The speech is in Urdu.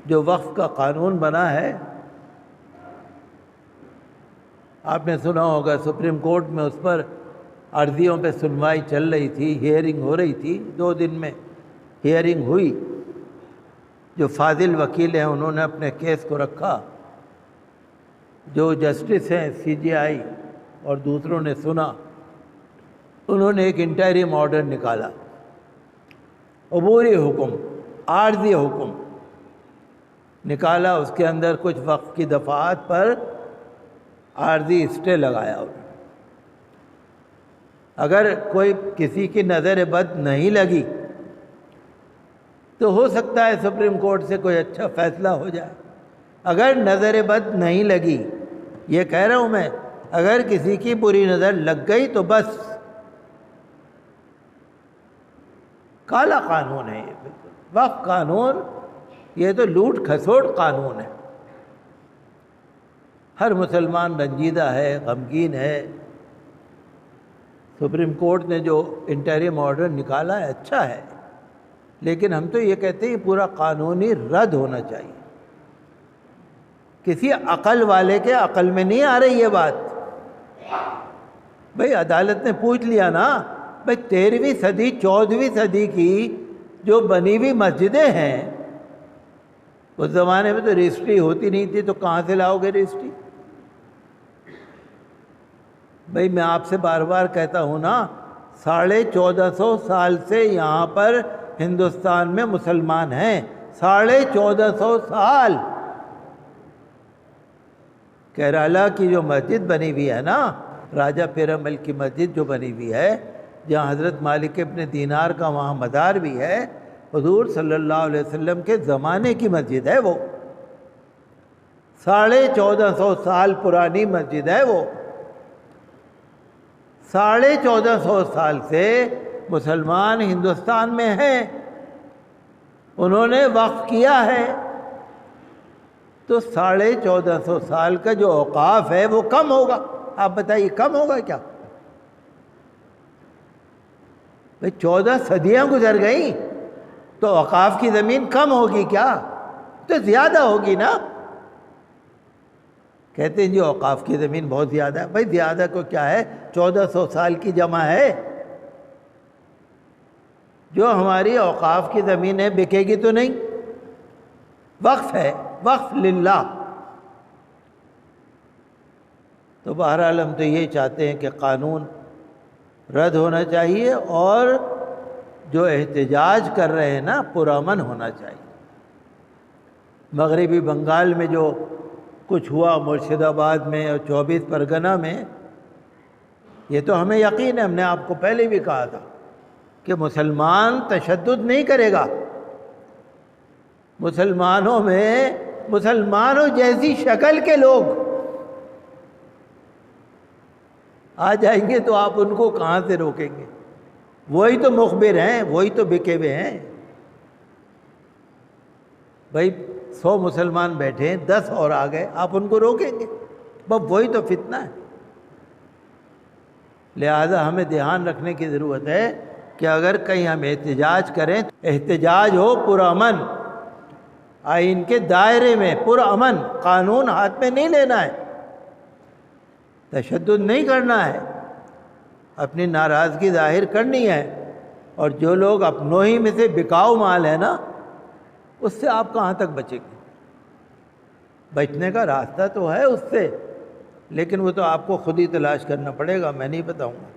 جو وقف کا قانون بنا ہے، آپ نے سنا ہوگا سپریم کورٹ میں اس پر عرضیوں پہ سنوائی چل رہی تھی، ہیئرنگ ہو رہی تھی، 2 دن میں ہیئرنگ ہوئی۔ جو فاضل وکیل ہیں انہوں نے اپنے کیس کو رکھا، جو جسٹس ہیں CJI اور دوسروں نے سنا، انہوں نے ایک انٹریم آرڈر نکالا، عبوری حکم، عارضی حکم نکالا، اس کے اندر کچھ وقف کی دفعات پر عارضی اسٹے لگایا انہوں نے۔ اگر کوئی کسی کی نظر بد نہیں لگی تو ہو سکتا ہے سپریم کورٹ سے کوئی اچھا فیصلہ ہو جائے۔ اگر نظر بد نہیں لگی، یہ کہہ رہا ہوں میں، اگر کسی کی بری نظر لگ گئی تو بس کالا قانون ہے یہ، بالکل وقف قانون یہ تو لوٹ کھسوٹ قانون ہے۔ ہر مسلمان رنجیدہ ہے، غمگین ہے۔ سپریم کورٹ نے جو انٹریم آرڈر نکالا ہے اچھا ہے، لیکن ہم تو یہ کہتے ہیں پورا قانونی رد ہونا چاہیے۔ کسی عقل والے کے عقل میں نہیں آ رہی یہ بات۔ بھئی عدالت نے پوچھ لیا نا، بھئی 13ویں صدی 14ویں صدی کی جو بنی ہوئی مسجدیں ہیں، اس زمانے میں تو رجسٹری ہوتی نہیں تھی، تو کہاں سے لاؤ گے رجسٹری؟ بھئی میں آپ سے بار بار کہتا ہوں نا، 1450 سال سے یہاں پر ہندوستان میں مسلمان ہیں، 1450 سال۔ کیرالہ کی جو مسجد بنی ہوئی ہے نا، راجہ پیرمل کی مسجد جو بنی ہوئی ہے، جہاں حضرت مالک ابن دینار کا وہاں مزار بھی ہے، حضور صلی اللہ علیہ وسلم کے زمانے کی مسجد ہے وہ، 1450 سال پرانی مسجد ہے وہ۔ 1450 سال سے مسلمان ہندوستان میں ہیں، انہوں نے وقف کیا ہے، تو 1450 سال کا جو اوقاف ہے وہ کم ہوگا۔ آپ بتائیے کم ہوگا کیا؟ بھئی 14 صدیاں گزر گئیں تو اوقاف کی زمین کم ہوگی کیا؟ تو زیادہ ہوگی نا۔ کہتے ہیں جی اوقاف کی زمین بہت زیادہ ہے۔ بھئی زیادہ کو کیا ہے، 1400 سال کی جمع ہے۔ جو ہماری اوقاف کی زمین ہے بکے گی تو نہیں، وقف ہے، وقف للہ۔ تو بہرحال ہم تو یہ چاہتے ہیں کہ قانون رد ہونا چاہیے، اور جو احتجاج کر رہے ہیں نا پرامن ہونا چاہیے۔ مغربی بنگال میں جو کچھ ہوا، مرشد آباد میں اور 24 پرگنہ میں، یہ تو ہمیں یقین ہے، ہم نے آپ کو پہلے بھی کہا تھا کہ مسلمان تشدد نہیں کرے گا۔ مسلمانوں میں مسلمانوں جیسی شکل کے لوگ آ جائیں گے تو آپ ان کو کہاں سے روکیں گے؟ وہی تو مخبر ہیں، وہی تو بکے ہوئے ہیں۔ بھائی 100 مسلمان بیٹھے ہیں، 10 اور آ گئے، آپ ان کو روکیں گے؟ بس وہی تو فتنہ ہے۔ لہذا ہمیں دھیان رکھنے کی ضرورت ہے کہ اگر کہیں ہم احتجاج کریں، احتجاج ہو پرامن، آئین کے دائرے میں پرامن، قانون ہاتھ میں نہیں لینا ہے، تشدد نہیں کرنا ہے، اپنی ناراضگی ظاہر کرنی ہے۔ اور جو لوگ اپنوں ہی میں سے بکاؤ مال ہے نا، اس سے آپ کہاں تک بچیں گے؟ بچنے کا راستہ تو ہے اس سے، لیکن وہ تو آپ کو خود ہی تلاش کرنا پڑے گا، میں نہیں بتاؤں گا۔